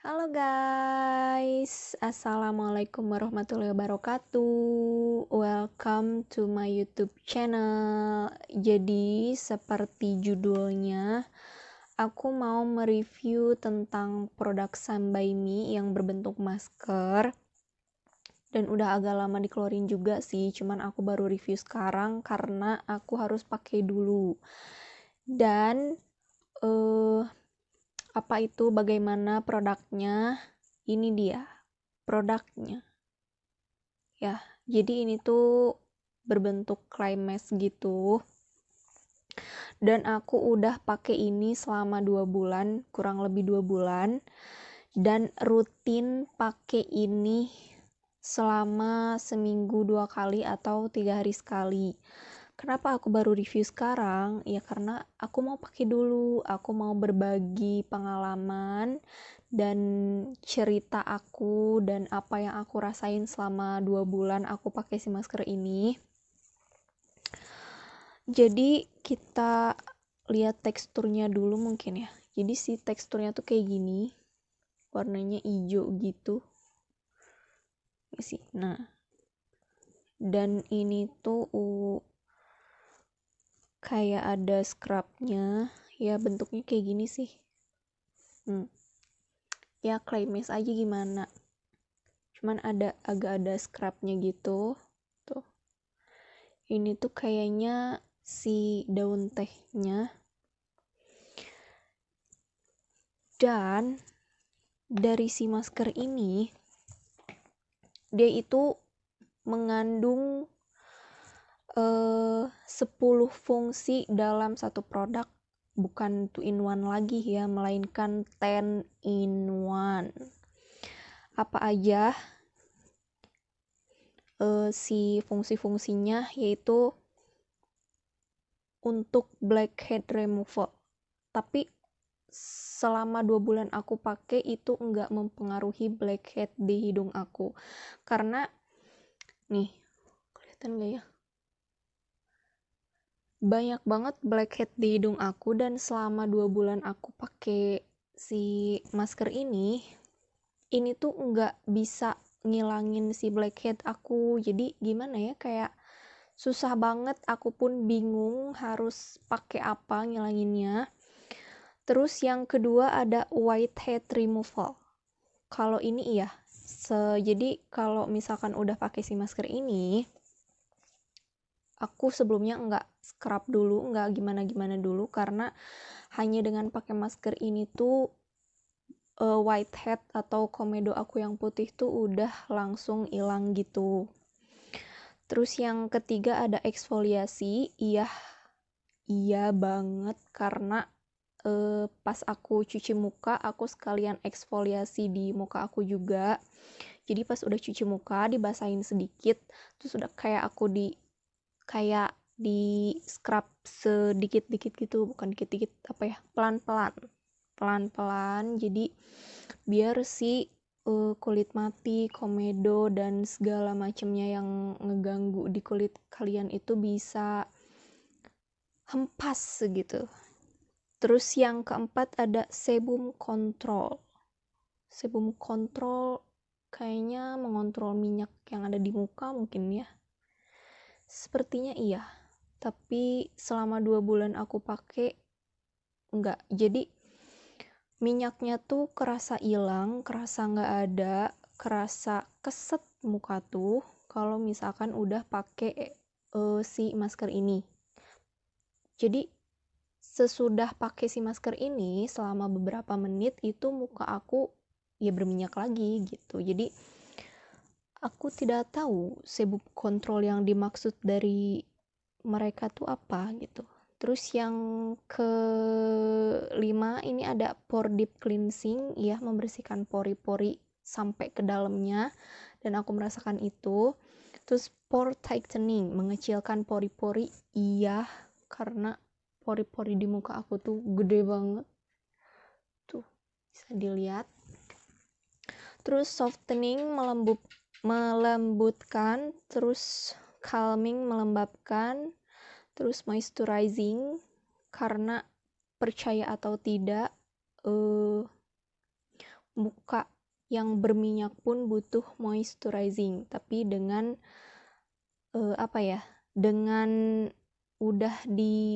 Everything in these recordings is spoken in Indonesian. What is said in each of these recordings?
Halo guys, Assalamualaikum warahmatullahi wabarakatuh. Welcome to my YouTube channel. Jadi seperti judulnya, aku mau mereview tentang produk Sun by Me yang berbentuk masker. Dan udah agak lama dikeluarin juga sih, cuman aku baru review sekarang karena aku harus pakai dulu. Dan apa itu, bagaimana produknya? Ini dia produknya ya. Jadi ini tuh berbentuk clay mask gitu, dan aku udah pakai ini selama 2 bulan, kurang lebih 2 bulan, dan rutin pakai ini selama seminggu 2 kali atau 3 hari sekali. Kenapa aku baru review sekarang? Ya karena aku mau pakai dulu, aku mau berbagi pengalaman dan cerita aku dan apa yang aku rasain selama 2 bulan aku pakai si masker ini. Jadi kita lihat teksturnya dulu mungkin ya. Jadi si teksturnya tuh kayak gini, warnanya hijau gitu. Ya sih. Nah, dan ini tuh kayak ada scrubnya, ya bentuknya kayak gini sih. Ya clay mask aja gimana, cuman agak ada scrubnya gitu tuh. Ini tuh kayaknya si daun tehnya, dan dari si masker ini dia itu mengandung 10 fungsi dalam satu produk, bukan 2 in 1 lagi ya, melainkan 10 in 1. Apa aja si fungsi-fungsinya? Yaitu untuk blackhead removal, tapi selama 2 bulan aku pakai itu enggak mempengaruhi blackhead di hidung aku, karena nih, kelihatan gak ya, banyak banget blackhead di hidung aku, dan selama 2 bulan aku pakai si masker ini tuh nggak bisa ngilangin si blackhead aku. Jadi gimana ya, kayak susah banget, aku pun bingung harus pakai apa ngilanginnya. Terus yang kedua ada whitehead removal. Kalau ini iya, jadi kalau misalkan udah pakai si masker ini, aku sebelumnya nggak scrub dulu, nggak gimana-gimana dulu, karena hanya dengan pakai masker ini tuh whitehead atau komedo aku yang putih tuh udah langsung hilang gitu. Terus yang ketiga ada eksfoliasi. Iya banget, karena pas aku cuci muka, aku sekalian eksfoliasi di muka aku juga. Jadi pas udah cuci muka, dibasahin sedikit, terus udah kayak di scrub sedikit-dikit gitu, bukan dikit-dikit, apa ya, pelan-pelan, jadi biar si kulit mati, komedo, dan segala macamnya yang ngeganggu di kulit kalian itu bisa hempas gitu. Terus yang keempat ada sebum kontrol. Sebum kontrol kayaknya mengontrol minyak yang ada di muka mungkin ya. Sepertinya iya. Tapi selama 2 bulan aku pakai enggak. Jadi minyaknya tuh kerasa hilang, kerasa nggak ada, kerasa keset muka tuh kalau misalkan udah pakai si masker ini. Jadi sesudah pakai si masker ini selama beberapa menit itu muka aku ya berminyak lagi gitu. Jadi aku tidak tahu sebum kontrol yang dimaksud dari mereka tuh apa gitu. Terus yang kelima ini ada pore deep cleansing, ya, membersihkan pori-pori sampai ke dalamnya, dan aku merasakan itu. Terus pore tightening, mengecilkan pori-pori, iya, karena pori-pori di muka aku tuh gede banget tuh, bisa dilihat. Terus softening, melembutkan, terus calming, melembabkan, terus moisturizing, karena percaya atau tidak, muka yang berminyak pun butuh moisturizing, tapi dengan dengan udah dibuat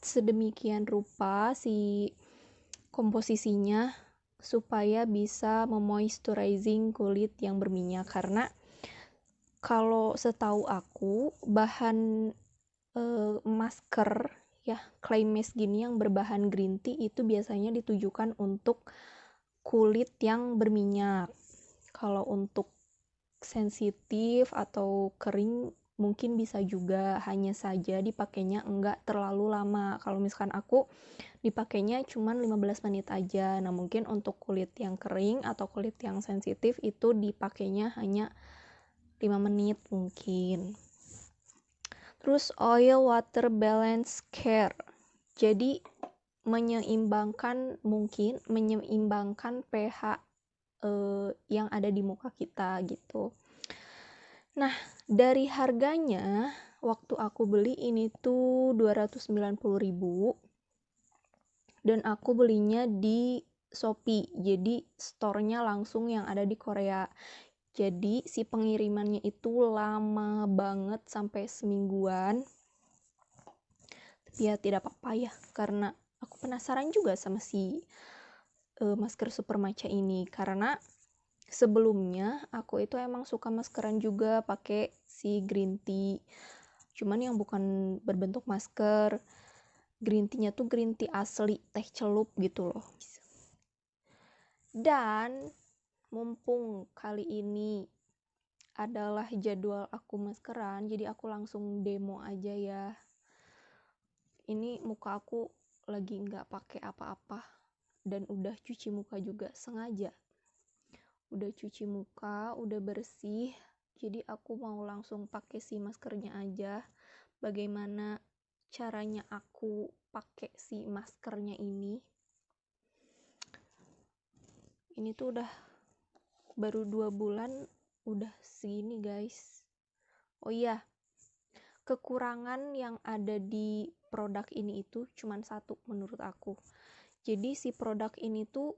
sedemikian rupa si komposisinya supaya bisa memoisturizing kulit yang berminyak. Karena kalau setahu aku bahan masker ya, clay mask gini yang berbahan green tea itu biasanya ditujukan untuk kulit yang berminyak. Kalau untuk sensitif atau kering mungkin bisa juga, hanya saja dipakainya enggak terlalu lama. Kalau misalkan aku dipakainya cuma 15 menit aja. Nah, mungkin untuk kulit yang kering atau kulit yang sensitif itu dipakainya hanya 5 menit mungkin. Terus oil water balance care. Jadi menyeimbangkan pH yang ada di muka kita gitu. Nah, dari harganya waktu aku beli ini tuh 290.000 dan aku belinya di Shopee. Jadi store-nya langsung yang ada di Korea. Jadi si pengirimannya itu lama banget, sampai semingguan. Tapi ya tidak apa-apa ya, karena aku penasaran juga sama si masker Supermacha ini. Karena sebelumnya aku itu emang suka maskeran juga pakai si green tea. Cuman yang bukan berbentuk masker. Green tea-nya tuh green tea asli, teh celup gitu loh. Dan mumpung kali ini adalah jadwal aku maskeran, jadi aku langsung demo aja ya. Ini muka aku lagi nggak pakai apa-apa dan udah cuci muka juga sengaja. Udah cuci muka, udah bersih, jadi aku mau langsung pakai si maskernya aja. Bagaimana caranya aku pakai si maskernya ini? Ini tuh udah baru 2 bulan udah segini guys. Oh iya, kekurangan yang ada di produk ini itu cuman satu menurut aku. Jadi si produk ini tuh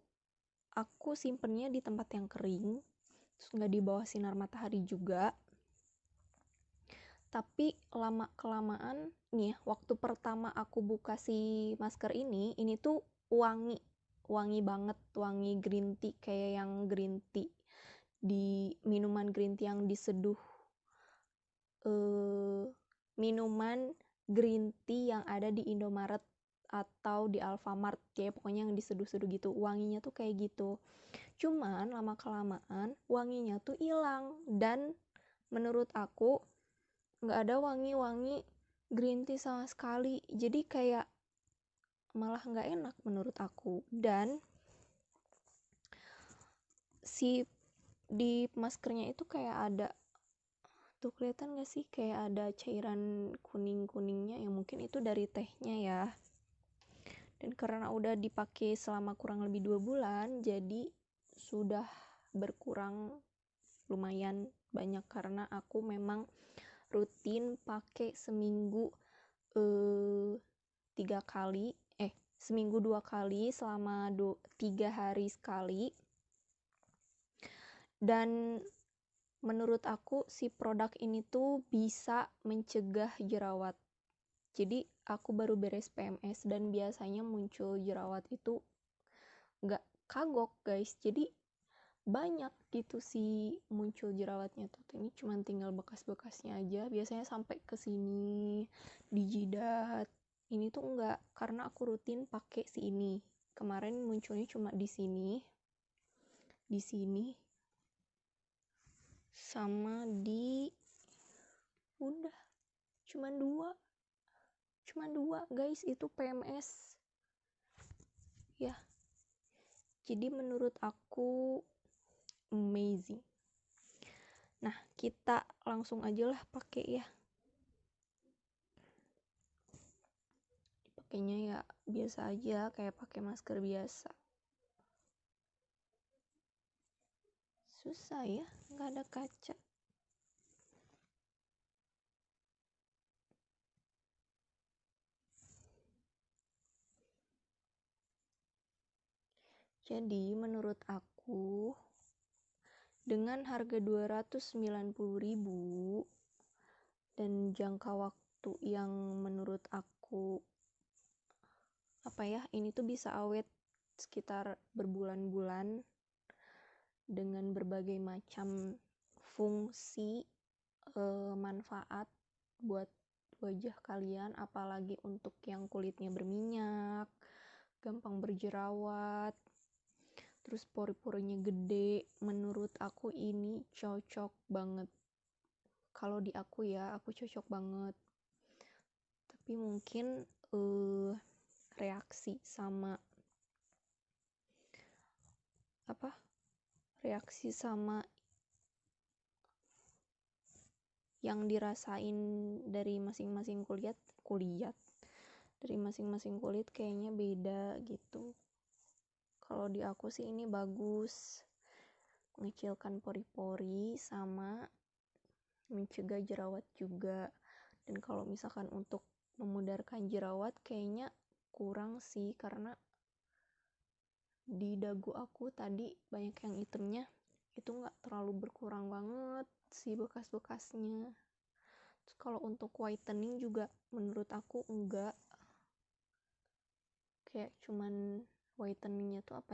aku simpennya di tempat yang kering, terus nggak di bawah sinar matahari juga. Tapi lama kelamaan nih ya, waktu pertama aku buka si masker ini tuh wangi banget, wangi green tea, kayak yang green tea di minuman green tea yang diseduh minuman green tea yang ada di Indomaret atau di Alfamart, kayak pokoknya yang diseduh-seduh gitu, wanginya tuh kayak gitu. Cuman lama kelamaan wanginya tuh hilang, dan menurut aku nggak ada wangi-wangi green tea sama sekali. Jadi kayak malah nggak enak menurut aku. Dan si di maskernya itu kayak ada, tuh kelihatan gak sih, kayak ada cairan kuning-kuningnya, yang mungkin itu dari tehnya ya. Dan karena udah dipakai selama kurang lebih 2 bulan, jadi sudah berkurang lumayan banyak, karena aku memang rutin pakai seminggu 3 kali, seminggu 2 kali selama 3 hari sekali. Dan menurut aku si produk ini tuh bisa mencegah jerawat. Jadi aku baru beres PMS dan biasanya muncul jerawat itu nggak kagok guys. Jadi banyak gitu sih muncul jerawatnya tuh. Ini cuma tinggal bekas-bekasnya aja. Biasanya sampai ke sini di jidat. Ini tuh enggak, karena aku rutin pakai si ini. Kemarin munculnya cuma di sini, sama di, udah cuma dua guys, itu PMS ya. Jadi menurut aku amazing. Nah, kita langsung aja lah pakai ya. Pakainya ya biasa aja, kayak pakai masker biasa. Susah ya, nggak ada kaca. Jadi menurut aku dengan harga 290.000 dan jangka waktu yang menurut aku ini tuh bisa awet sekitar berbulan-bulan dengan berbagai macam fungsi manfaat buat wajah kalian, apalagi untuk yang kulitnya berminyak, gampang berjerawat, terus pori-porinya gede. Menurut aku ini cocok banget. Kalau di aku ya, aku cocok banget. Tapi mungkin reaksi sama yang dirasain dari masing-masing kulit kayaknya beda gitu. Kalau di aku sih ini bagus, mengecilkan pori-pori sama mencegah jerawat juga. Dan kalau misalkan untuk memudarkan jerawat kayaknya kurang sih, karena di dagu aku tadi banyak yang hitamnya, itu nggak terlalu berkurang banget sih bekas-bekasnya. Terus kalau untuk whitening juga menurut aku enggak, kayak cuman whiteningnya tuh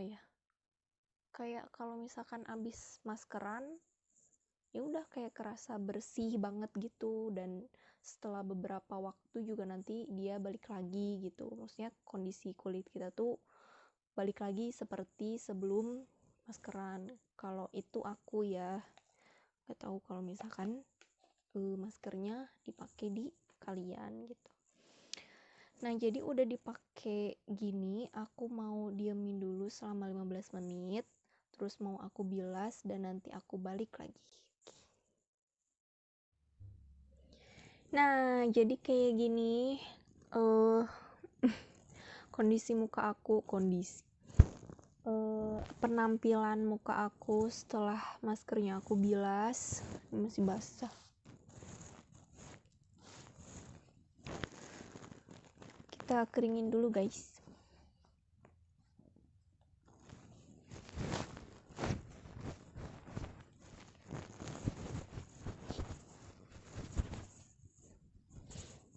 kayak kalau misalkan abis maskeran ya udah kayak kerasa bersih banget gitu, dan setelah beberapa waktu juga nanti dia balik lagi gitu. Maksudnya kondisi kulit kita tuh balik lagi seperti sebelum maskeran. Kalau itu aku ya, nggak tahu kalau misalkan maskernya dipakai di kalian gitu. Nah, jadi udah dipakai gini, aku mau diemin dulu selama 15 menit, terus mau aku bilas dan nanti aku balik lagi. Nah, jadi kayak gini kondisi muka aku, penampilan muka aku setelah maskernya aku bilas. Ini masih basah. Kita keringin dulu guys.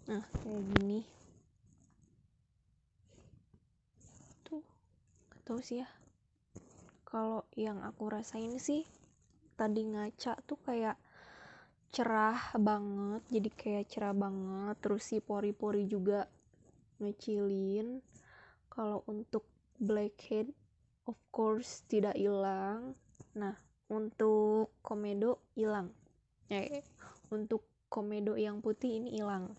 Nah, kayak gini tuh, gak tau sih ya, kalau yang aku rasain sih tadi ngaca tuh kayak cerah banget, jadi kayak cerah banget, terus si pori-pori juga ngecilin. Kalau untuk blackhead of course tidak hilang. Nah, untuk komedo hilang. Untuk komedo yang putih ini hilang.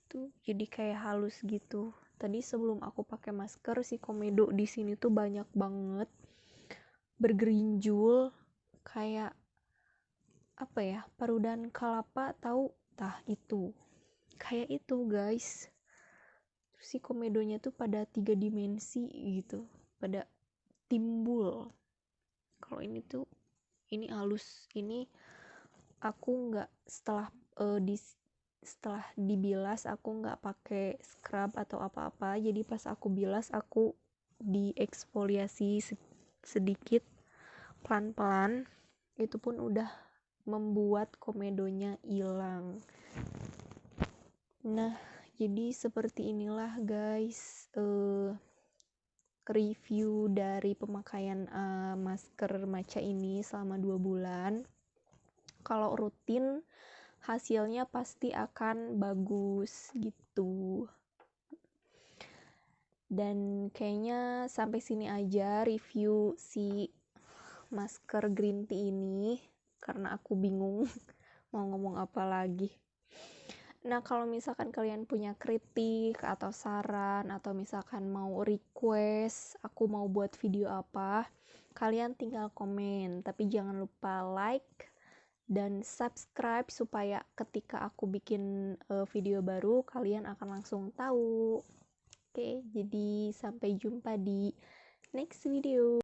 Tuh jadi kayak halus gitu. Tadi sebelum aku pakai masker, si komedo di sini tuh banyak banget bergerinjul kayak parudan kelapa, tahu? Itu kayak itu guys. Terus si komedonya tuh pada 3 dimensi gitu, pada timbul. Kalau ini tuh ini halus. Ini aku nggak setelah dibilas aku nggak pakai scrub atau apa-apa, jadi pas aku bilas aku dieksfoliasi sedikit pelan-pelan, itu pun udah membuat komedonya hilang. Nah, jadi seperti inilah guys review dari pemakaian masker matcha ini selama 2 bulan. Kalau rutin hasilnya pasti akan bagus gitu. Dan kayaknya sampai sini aja review si masker green tea ini, karena aku bingung mau ngomong apa lagi. Nah, kalau misalkan kalian punya kritik atau saran, atau misalkan mau request aku mau buat video apa, kalian tinggal komen. Tapi jangan lupa like dan subscribe supaya ketika aku bikin video baru kalian akan langsung tahu. Oke, jadi sampai jumpa di next video.